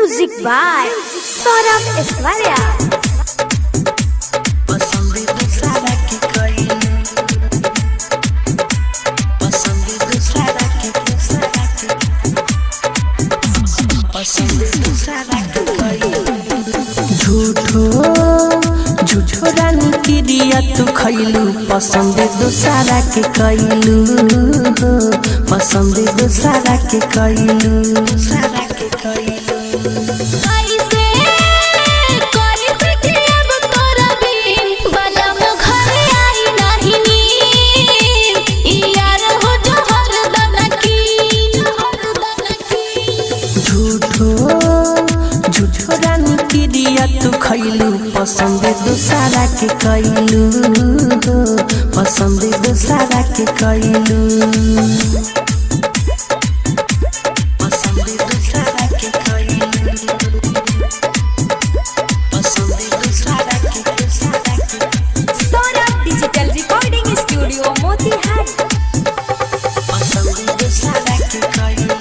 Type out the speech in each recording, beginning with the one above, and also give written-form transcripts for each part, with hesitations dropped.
Music by Saurabh Aishwarya. झूठो रानी की रिया तू खैलू पसंद दूसरा के कैलू पसंद दूसरा के कैलू झूठो रानी की रिया तू खैलू पसंद दूसरा के कैलू पसंद दूसरा के कैलू पसंद दूसरा के कैलू पसंद दूसरा के Saurabh Digital Recording Studio Motihari. पसंद दूसरा के कैलू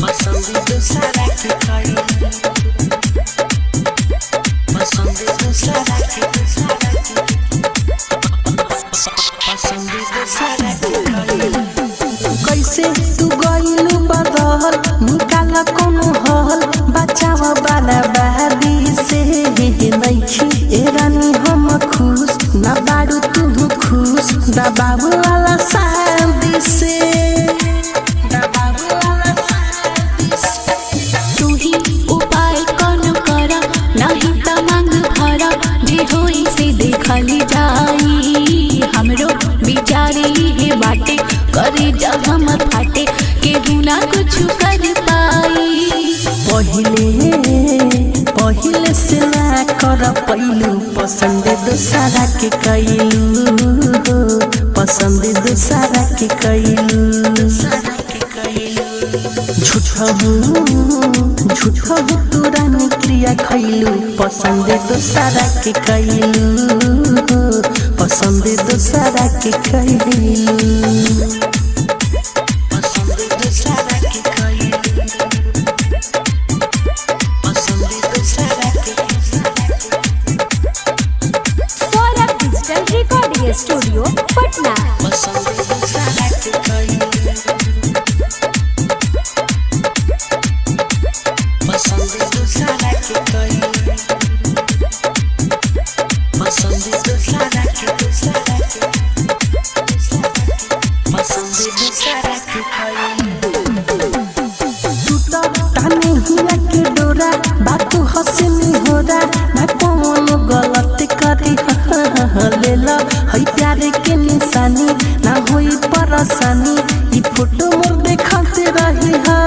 पसंद दूसरा के कैलू पसंद दूसरा के पसंद दूसरा के कैलू कैसे तू गइलू बदल निकाल कोनो हल बचाव वाला बादी से नइखी ए रानी हम खुश ना बारू तू खुश दबाव वाला शादी से दबाव वाला शादी से तू ही उपाय कौन करा नहीं त मांग भरा जे होई से देखली जाई हमरो बिचारे हे बाटे करे जब हम फाटे के ना कुछ कर पाई पहिले से ना कर पैलू पसंद दूसरा के कैलू पसंद दूसरा के कैलू झूठो तू रानी क्रिया खैलू पसंद दूसरा के कैलू पसंद दूसरा के कैलू पसंद दूसरा के कैलू पसंद दूसरा के Saurabh Digital Recording Studio, Patna. पसंद दूसरा के कैलू पसंद दूसरा के कैलू पसंद दूसरा के पसंद दूसरा के कैलू तू तो ताने हिया के डोरा बात हंसनी होरा ना कौन गलत करी लेला हई प्यार के निशानी ना होई परेशानी ई फोटो मोर देखते रही हा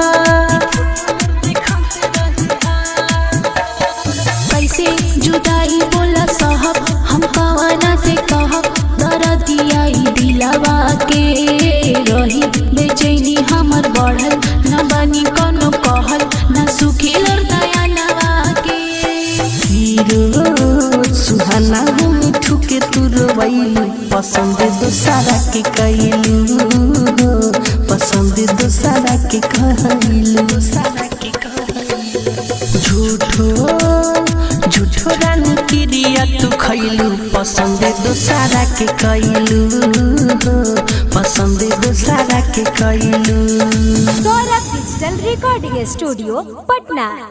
कैसे जुदाई बोला साहब हम कवाना से कहब दर्दिया दिलावा के रही बेचैनी हमर बढ़ल न बनी कोनो कहल न सुखी और दया नवा के हीरो सुहाना मिठू के तू रोवैलू पसंद दूसरा के कैलू पसंद दूसरा के कहलू झूठो रानी की रिया तू खैलू पसंद दूसरा के कैलू पसंद दूसरा के कैलू Saurabh Digital Recording Studio, Patna.